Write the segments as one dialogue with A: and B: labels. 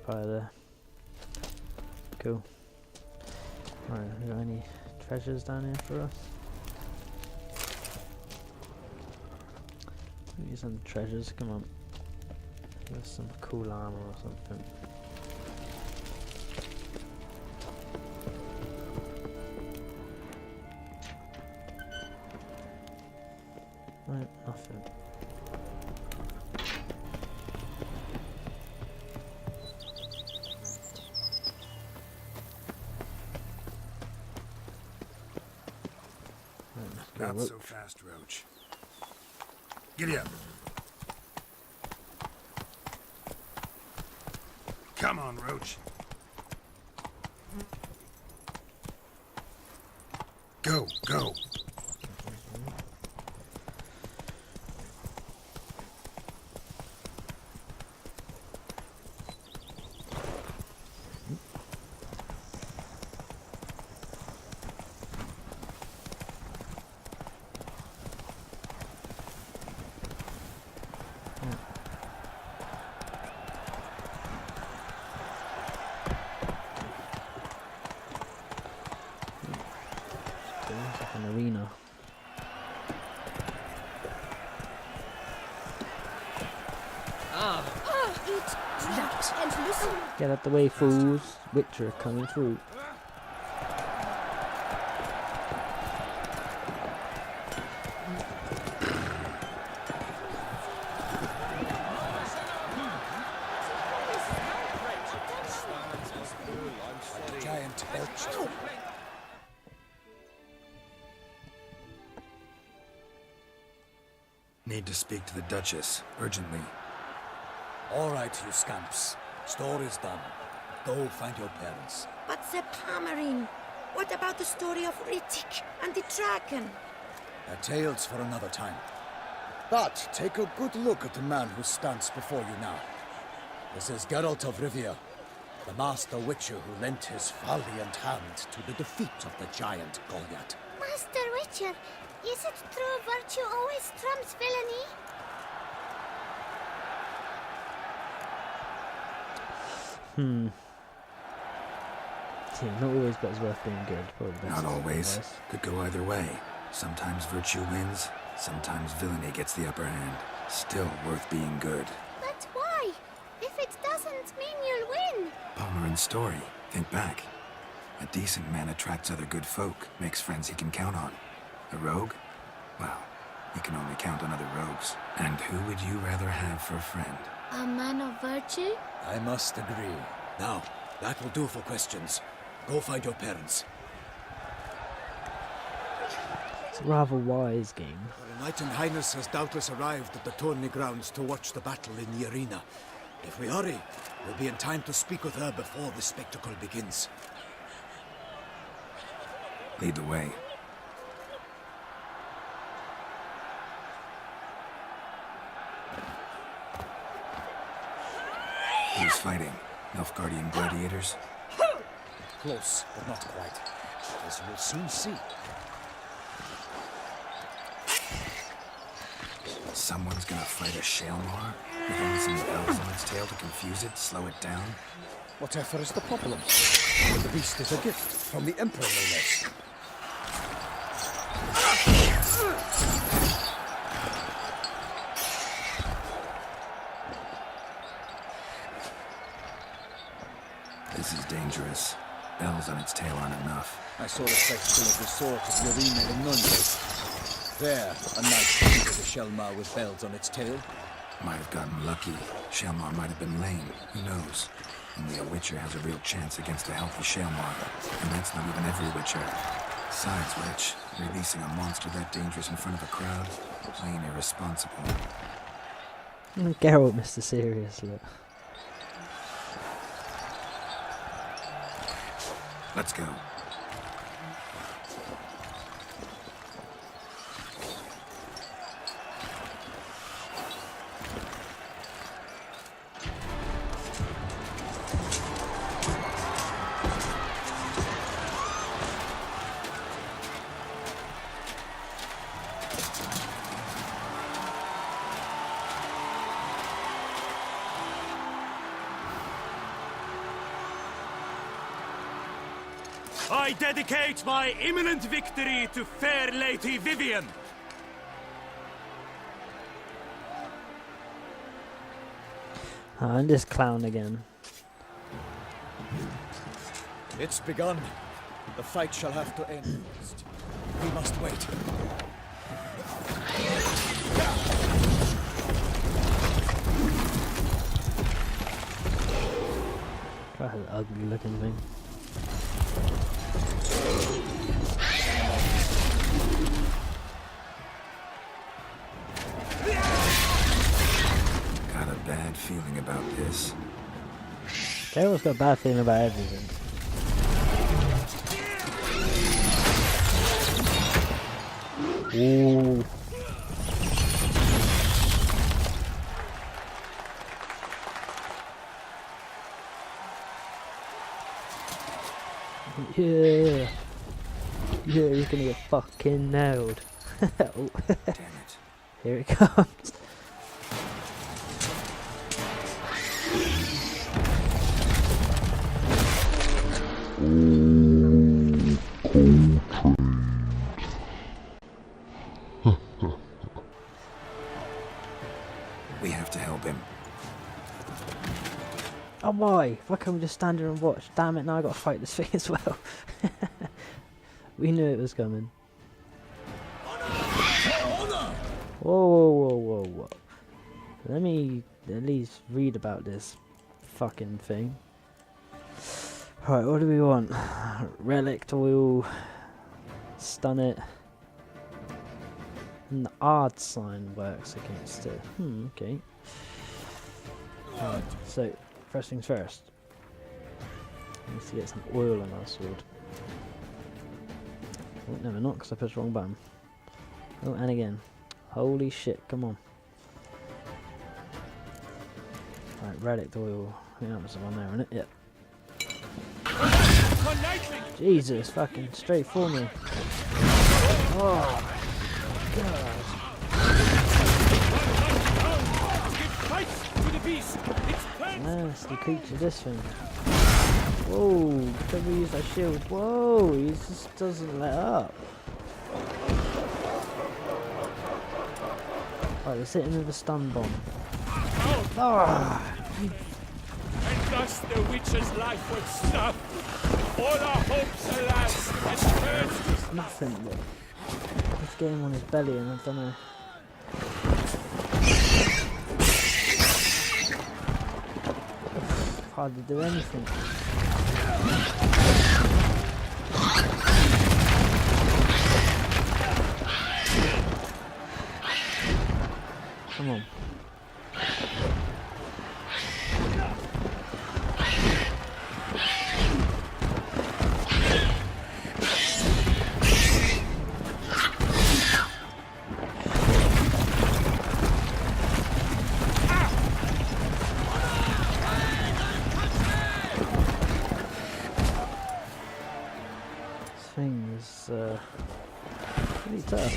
A: campfire there. Cool. Right, we got any treasures down here for us? Maybe some treasures, come on. There's some cool armor or something. Right, nothing. Right,
B: Not so fast, Roach. Giddy up. Come on, Roach. Go, go.
A: It's like an arena.
C: Eat that and listen.
A: Get out the way, fools. Witcher coming through.
B: Giant perched. Need to speak to the Duchess, urgently.
D: All right, you scamps. Story's done. Go find your parents.
C: But the Palmerine. What about the story of Rittik and the dragon?
D: They're tales for another time. But take a good look at the man who stands before you now. This is Geralt of Rivia, the master witcher who lent his valiant hand to the defeat of the giant Goliath.
E: Master Witcher, is it true virtue always trumps villainy?
A: Yeah, not always, but it's worth being good. Probably the best
B: Not always.
A: advice.
B: Could go either way. Sometimes virtue wins, sometimes villainy gets the upper hand. Still worth being good.
E: But why? If it doesn't mean you'll win.
B: Palmerin's story. Think back. A decent man attracts other good folk, makes friends he can count on. A rogue? Well, he can only count on other rogues. And who would you rather have for a friend?
E: A man of virtue?
D: I must agree. Now, that will do for questions. Go find your parents.
A: It's a rather wise game.
D: Her Knight and Highness has doubtless arrived at the tourney grounds to watch the battle in the arena. If we hurry, we'll be in time to speak with her before the spectacle begins.
B: Lead the way. Who's fighting? Nilfgaardian gladiators?
D: Close, but not quite. As you'll soon see.
B: Someone's gonna fight a Shalmar? With only some bells on its tail to confuse it, slow it down?
D: Whatever is the problem? The beast is a gift from the Emperor, no less.
B: This is dangerous. Bells on its tail aren't enough.
D: I saw a section of the sword of the arena in Nunez. There, a knight defeated a Shelmar with bells on its tail.
B: Might have gotten lucky. Shalmar might have been lame. Who knows? Only a Witcher has a real chance against a healthy Shalmar. And that's not even every Witcher. Besides which, releasing a monster that dangerous in front of a crowd, plain irresponsible.
A: Geralt, Mr. Serious, look.
B: Let's go.
F: I dedicate my imminent victory to fair Lady Vivian.
A: And this clown again.
D: It's begun. The fight shall have to end. We must wait.
A: Quite an ugly looking thing.
B: Got a bad feeling about this.
A: Carol's got a bad feeling about everything. Ooh. Yeah. Yeah, he's gonna get fucking nailed. Oh.
B: Damn it.
A: Here it comes.
B: We have to help him.
A: Oh why? Why can't we just stand here and watch? Damn it, now I gotta fight this thing as well. We knew it was coming. Whoa, whoa, whoa, whoa, whoa. Let me at least read about this fucking thing. Alright, what do we want? Relic oil. Stun it. And the art sign works against it. Okay. Right, so, first things first. We need to get some oil on our sword. Oh, never not, because I pushed the wrong button. Oh, and again. Holy shit, come on. Right, relic oil. I think that was the one there, isn't it? Yep. Jesus, fucking straight for me. Oh, God. Nasty creature, this thing. Whoa, can we use that shield? Whoa, he just doesn't let up. Right, let's hit him with a stun bomb. Ah!
F: And thus the witch's life would stop. All our hopes, alas, has turned to
A: It's nothing, look. Let's get him on his belly and I don't know. Hardly do anything. Come on. This thing is pretty tough.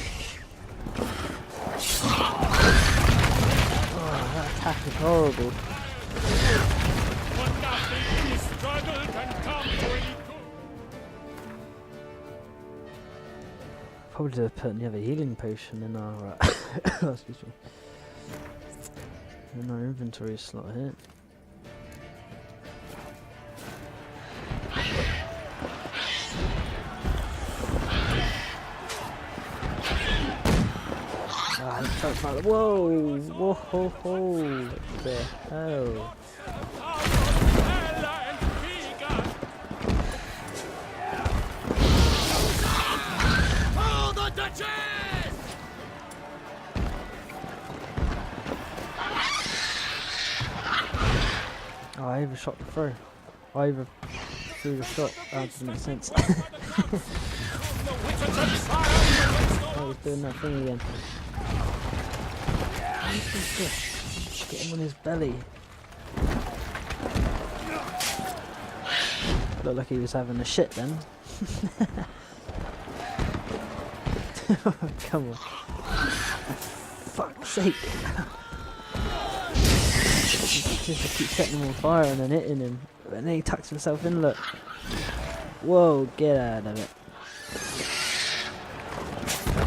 A: Oh, that attack is horrible.
F: for nothing. This struggle can come to any good.
A: Probably to put the other healing potion in our excuse me. In our inventory slot here. Ah, let's try to find it. Whoa! Whoa! Ho, ho. What the hell? Oh, I overshot the throw. I threw the shot. That doesn't make sense. Oh, he's doing that thing again. Get him on his belly. Looked like he was having a shit then. Come on. For fuck's sake. Just to keep setting him on fire and then hitting him. And then he tucks himself in, look. Whoa, get out of it.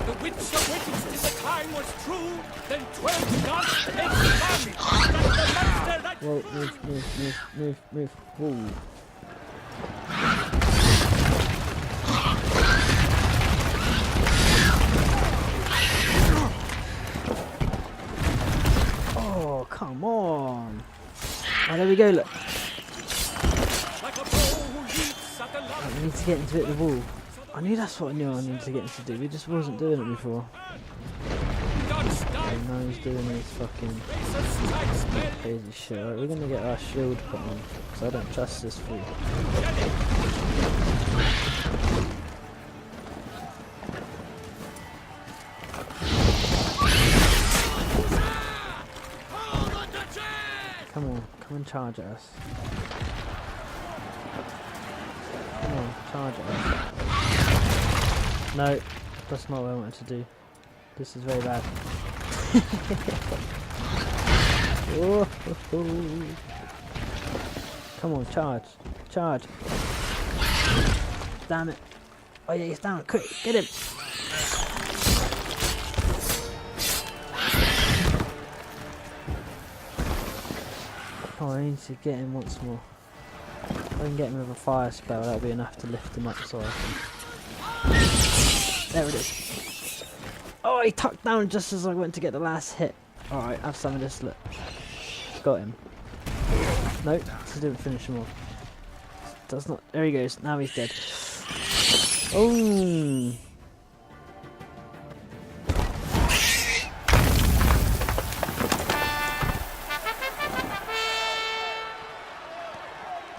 F: The witch of witches till the time was true, then 12 gods take the that the monster that
A: Whoa, move. Whoa. Oh, come on. Oh, there we go, look.
F: like a bow who leaps at the
A: Right,
F: love.
A: we need to get into it, the wall. I knew that's what I needed to get him to do. We just wasn't doing it before.
F: Gods die,
A: And now he's doing his fucking
F: razor strikes bell.
A: crazy shit. Right, we're gonna get our shield put on, because I don't trust this fool. Come and charge at us. Come on, charge at us. No, that's not what I wanted to do. This is very bad. Oh, come on, charge. Charge. Damn it. Oh yeah, he's down. Quick, get him. Oh, I need to get him once more. If I can get him with a fire spell, that'll be enough to lift him up so I can... There it is. Oh, he tucked down just as I went to get the last hit. Alright, have some of this, look. Got him. Nope, this didn't finish him off. Does not... There he goes, now he's dead. Oh.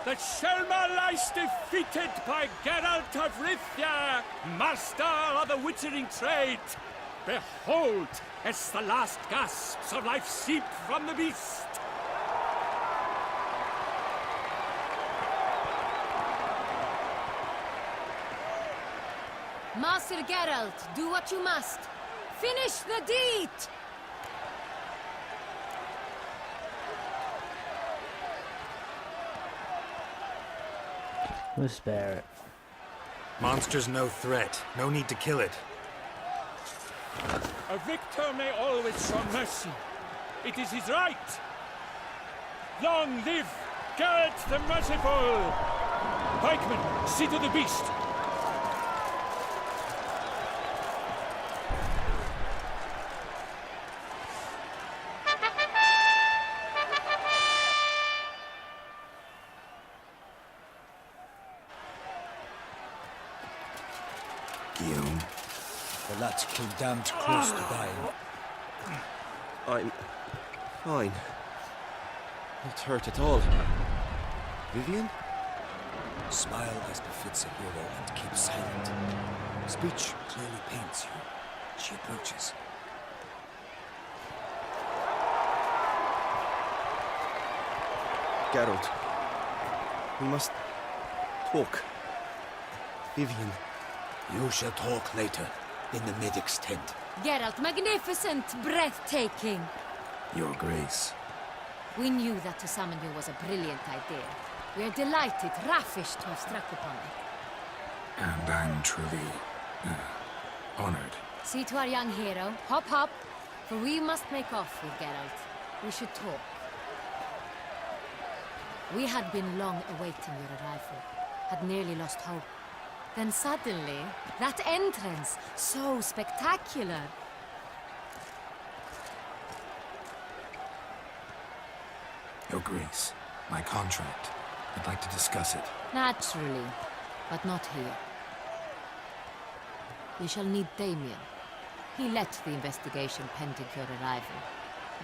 F: The Shelma lies defeated by Geralt of Rivia, master of the witchering trade. Behold, as the last gasps of life seep from the beast.
G: Master Geralt, do what you must. Finish the deed!
A: We'll spare it.
B: Monster's no threat. No need to kill it.
F: A victor may always show mercy. It is his right. Long live Geralt the Merciful! Pikemen, see to the beast.
B: Guillaume.
D: The lad came damned close to dying.
H: I'm fine. Not hurt at all. Vivian?
D: Smile as befits a hero and keep silent. Speech clearly pains you. She approaches.
H: Geralt. We must talk. Vivian.
D: You shall talk later, in the medic's tent.
G: Geralt, magnificent, breathtaking.
B: Your Grace.
G: We knew that to summon you was a brilliant idea. We are delighted, ravished to have struck upon it.
B: And I'm truly honored.
G: See to our young hero. Hop, hop. For we must make off with Geralt. We should talk. We had been long awaiting your arrival. Had nearly lost hope. Then suddenly, that entrance, so spectacular.
B: Your Grace, my contract. I'd like to discuss it.
G: Naturally, but not here. We shall need Damien. He led the investigation pending your arrival.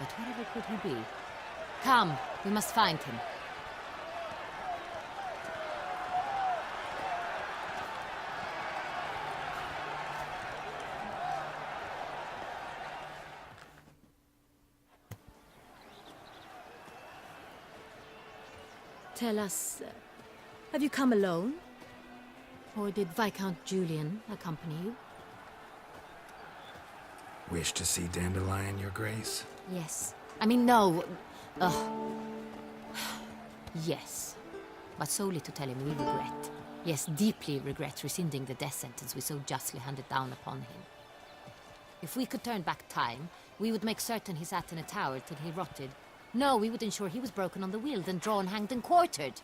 G: But wherever could he be? Come, we must find him. Tell us, have you come alone? Or did Viscount Julian accompany you?
B: Wish to see Dandelion, Your Grace?
G: Yes. I mean, no. Yes. But solely to tell him we regret. Yes, deeply regret rescinding the death sentence we so justly handed down upon him. If we could turn back time, we would make certain he sat in a tower till he rotted. No, we would ensure he was broken on the wheel, then drawn, hanged, and quartered.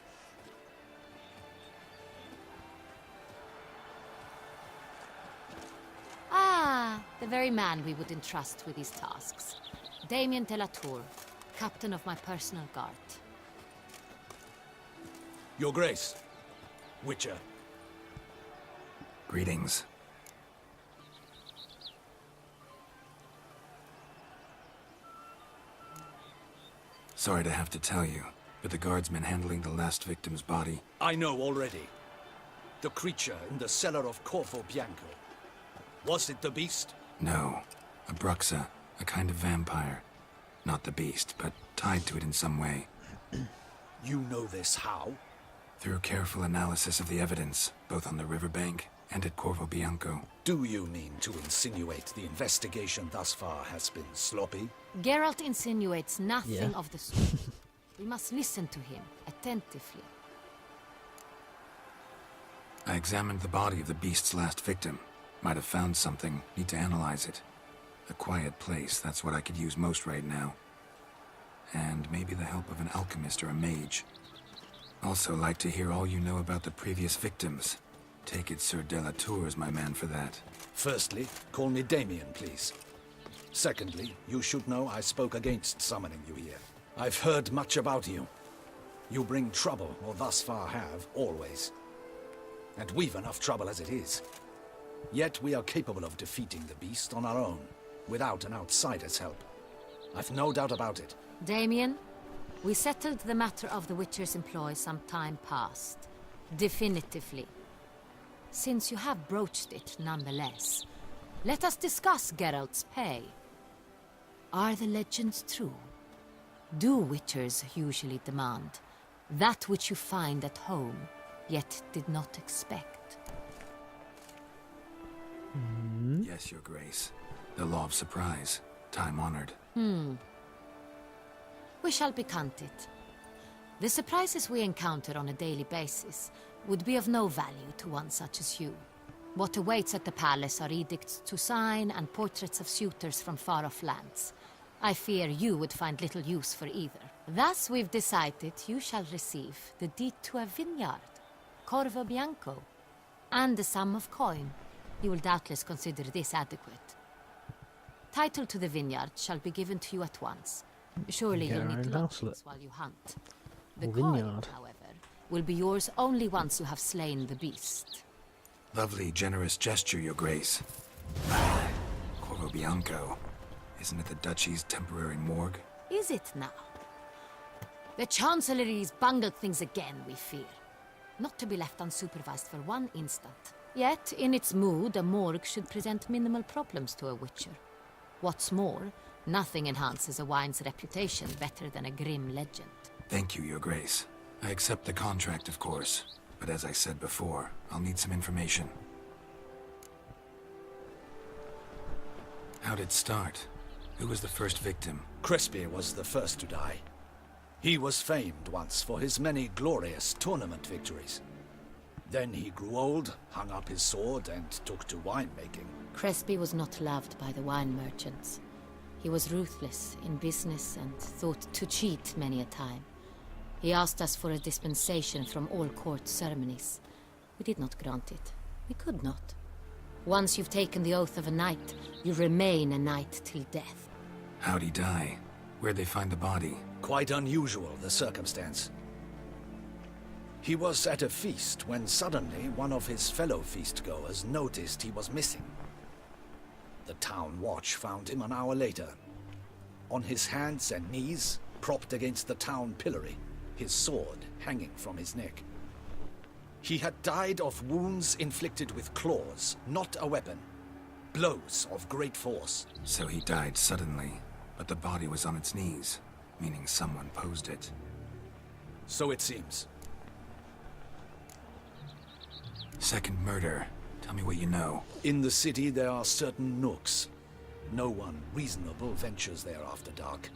G: Ah, the very man we would entrust with these tasks. Damien de la Tour, captain of my personal guard.
D: Your Grace, Witcher.
B: Greetings. Sorry to have to tell you, but the guardsman handling the last victim's body...
D: I know already. The creature in the cellar of Corvo Bianco. Was it the beast?
B: No. A Bruxa, a kind of vampire. Not the beast, but tied to it in some way.
D: You know this how?
B: Through careful analysis of the evidence, both on the riverbank and at Corvo Bianco.
D: Do you mean to insinuate the investigation thus far has been sloppy?
G: Geralt insinuates nothing
A: Yeah.
G: of the sort. We must listen to him attentively.
B: I examined the body of the beast's last victim. Might have found something. Need to analyze it. A quiet place, that's what I could use most right now. And maybe the help of an alchemist or a mage. Also like to hear all you know about the previous victims. Take it Sir de la Tour is my man for that.
D: Firstly, call me Damien, please. Secondly, you should know I spoke against summoning you here. I've heard much about you. You bring trouble, or thus far have, always. And we've enough trouble as it is. Yet we are capable of defeating the beast on our own, without an outsider's help. I've no doubt about it.
G: Damien, we settled the matter of the Witcher's employ some time past. Definitively. Since you have broached it nonetheless, let us discuss Geralt's pay. Are the legends true? Do Witchers usually demand that which you find at home, yet did not expect?
B: Yes, Your Grace. The law of surprise. Time-honored.
G: We shall becant it. The surprises we encounter on a daily basis would be of no value to one such as you. What awaits at the palace are edicts to sign and portraits of suitors from far-off lands. I fear you would find little use for either. Thus we've decided you shall receive the deed to a vineyard, Corvo Bianco, and the sum of coin. You will doubtless consider this adequate. Title to the vineyard shall be given to you at once. Surely
A: Get
G: you'll
A: our
G: need
A: own
G: lodgings
A: houselet.
G: while you hunt. The
A: Or
G: coin,
A: vineyard.
G: however, will be yours only once you have slain the beast.
B: Lovely, generous gesture, Your Grace. Corvo Bianco. Isn't it the Duchy's temporary morgue?
G: Is it now? The Chancellery's bungled things again, we fear. Not to be left unsupervised for one instant. Yet, in its mood, a morgue should present minimal problems to a Witcher. What's more, nothing enhances a wine's reputation better than a grim legend.
B: Thank you, Your Grace. I accept the contract, of course. But as I said before, I'll need some information. How'd it start? Who was the first victim?
D: Crespi was the first to die. He was famed once for his many glorious tournament victories. Then he grew old, hung up his sword, and took to winemaking.
G: Crespi was not loved by the wine merchants. He was ruthless in business and thought to cheat many a time. He asked us for a dispensation from all court ceremonies. We did not grant it. We could not. Once you've taken the oath of a knight, you remain a knight till death.
B: How'd he die? Where'd they find the body?
D: Quite unusual, the circumstance. He was at a feast when suddenly one of his fellow feastgoers noticed he was missing. The town watch found him an hour later. On his hands and knees, propped against the town pillory, his sword hanging from his neck. He had died of wounds inflicted with claws, not a weapon. Blows of great force.
B: So he died suddenly, but the body was on its knees, meaning someone posed it.
D: So it seems.
B: Second murder. Tell me what you know.
D: In the city there are certain nooks. No one reasonable ventures there after dark.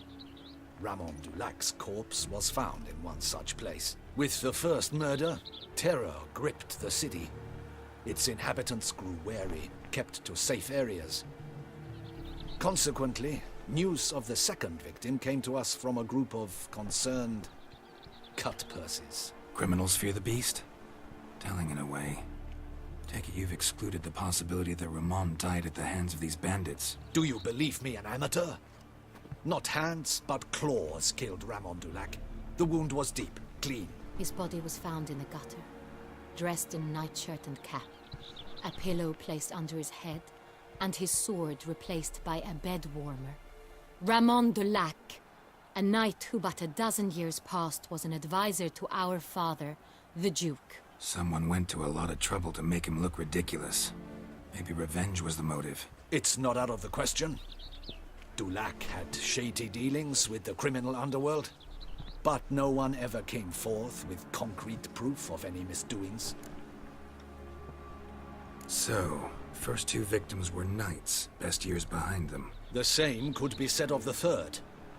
D: Ramon Dulac's corpse was found in one such place. With the first murder, terror gripped the city. Its inhabitants grew wary, kept to safe areas. Consequently, news of the second victim came to us from a group of concerned cut-purses.
B: Criminals fear the beast? Telling in a way. Take it you've excluded the possibility that Ramon died at the hands of these bandits.
D: Do you believe me an amateur? Not hands, but claws killed Ramon Dulac. The wound was deep, clean.
G: His body was found in the gutter, dressed in nightshirt and cap, a pillow placed under his head, and his sword replaced by a bed warmer. Ramon Dulac, a knight who but a dozen years past was an advisor to our father, the Duke.
B: Someone went to a lot of trouble to make him look ridiculous. Maybe revenge was the motive.
D: It's not out of the question. Dulac had shady dealings with the criminal underworld, but no one ever came forth with concrete proof of any misdoings.
B: So, first two victims were knights, best years behind them.
D: The same could be said of the third.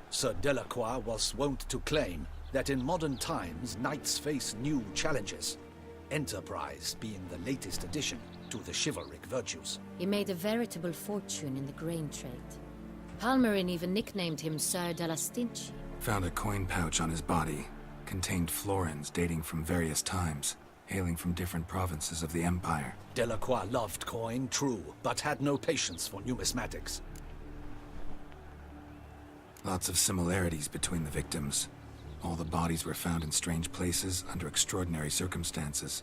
D: Sir Delacroix was wont to claim that in modern times knights face new challenges, enterprise being the latest addition to the chivalric virtues.
G: He made a veritable fortune in the grain trade. Palmerin even nicknamed him Sir de la Stinchi.
B: Found a coin pouch on his body. Contained florins dating from various times, hailing from different provinces of the Empire.
D: Delacroix loved coin, true, but had no patience for numismatics.
B: Lots of similarities between the victims. All the bodies were found in strange places under extraordinary circumstances.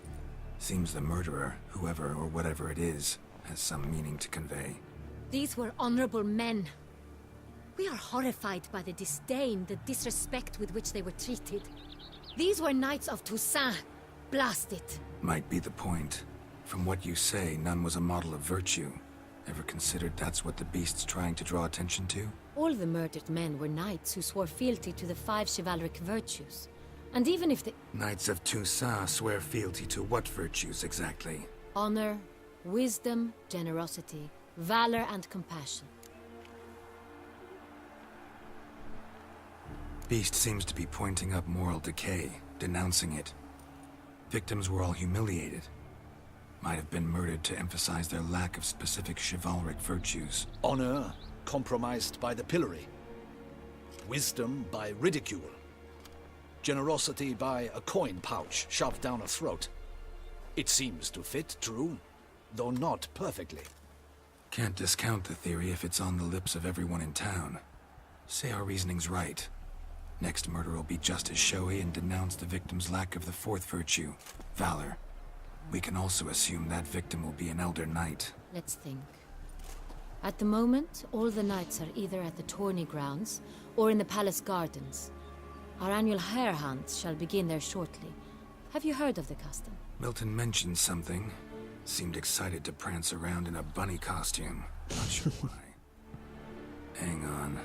B: Seems the murderer, whoever or whatever it is, has some meaning to convey.
G: These were honorable men. We are horrified by the disdain, the disrespect with which they were treated. These were knights of Toussaint. Blast it.
B: Might be the point. From what you say, none was a model of virtue. Ever considered that's what the beast's trying to draw attention to?
G: All the murdered men were knights who swore fealty to the 5 chivalric virtues. And even if the
B: Knights of Toussaint swear fealty to what virtues exactly?
G: honor, wisdom, generosity, valor, and compassion.
B: Beast seems to be pointing up moral decay, denouncing it. Victims were all humiliated. Might have been murdered to emphasize their lack of specific chivalric virtues.
D: Honor compromised by the pillory. Wisdom by ridicule. Generosity by a coin pouch shoved down a throat. It seems to fit, true, though not perfectly.
B: Can't discount the theory if it's on the lips of everyone in town. Say our reasoning's right. Next murder will be just as showy and denounce the victim's lack of the fourth virtue, valor. We can also assume that victim will be an elder knight.
G: Let's think. At the moment, all the knights are either at the tourney grounds or in the palace gardens. Our annual hare hunts shall begin there shortly. Have you heard of the custom?
B: Milton mentioned something. Seemed excited to prance around in a bunny costume. Not sure why. Hang on.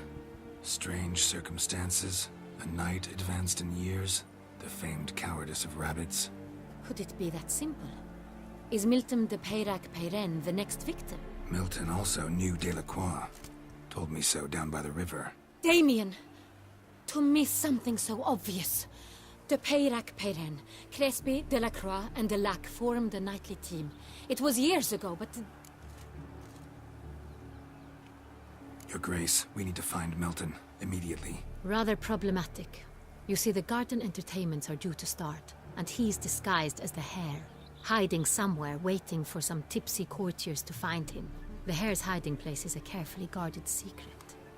B: Strange circumstances. A knight advanced in years. The famed cowardice of rabbits.
G: Could it be that simple? Is Milton de Peyrac-Peyren the next victim?
B: Milton also knew Delacroix. Told me so down by the river.
G: Damien! To miss something so obvious. De Peyrac-Peyren, Crespi, Delacroix, and Delac formed a knightly team. It was years ago, but...
B: Your Grace, we need to find Milton. Immediately.
G: Rather problematic. You see, the garden entertainments are due to start, and he's disguised as the hare, hiding somewhere, waiting for some tipsy courtiers to find him. The hare's hiding place is a carefully guarded secret.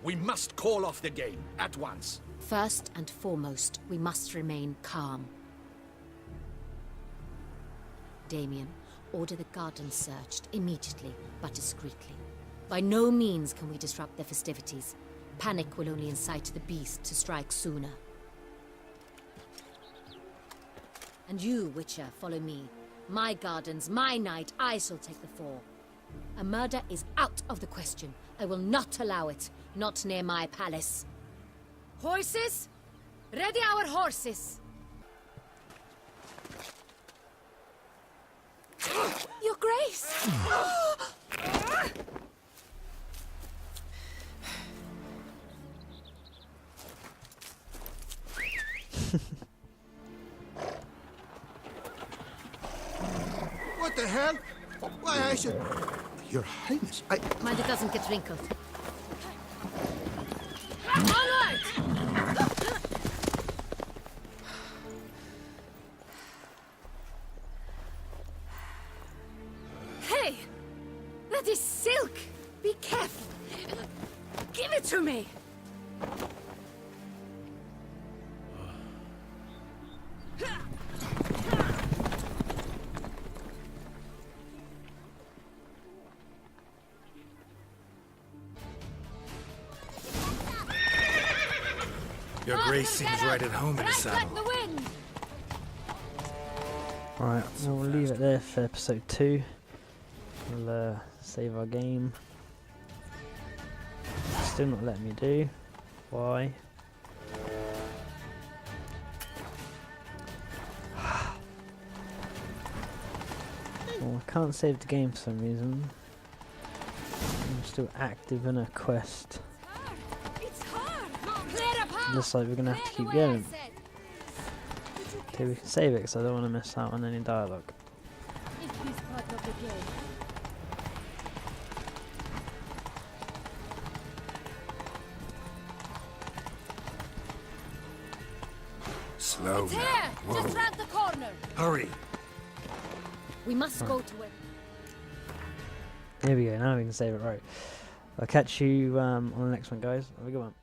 D: We must call off the game, at once.
G: First and foremost, we must remain calm. Damien, order the garden searched immediately, but discreetly. By no means can we disrupt the festivities. Panic will only incite the beast to strike sooner. And you, Witcher, follow me. My gardens, my night, I shall take the fall. A murder is out of the question. I will not allow it. Not near my palace. Horses? Ready our horses! Your Grace!
I: the hell? Why, I should... Your Highness,
G: Mind it doesn't get wrinkled. Onward! Hey! That is silk! Be careful! Give it to me!
B: Your Grace seems right at home in the saddle.
A: Alright, we'll leave it there for episode 2. We'll save our game. Still not letting me do. Why? Well, I can't save the game for some reason. I'm still active in a quest. Looks like we're gonna have to keep going. Okay, we can save it because I don't want to miss out on any dialogue.
B: Slow
G: Here!
B: now.
G: Just round the corner!
B: Hurry.
G: We must go to it.
A: There we go, now we can save it right. I'll catch you on the next one, guys. Have a good one.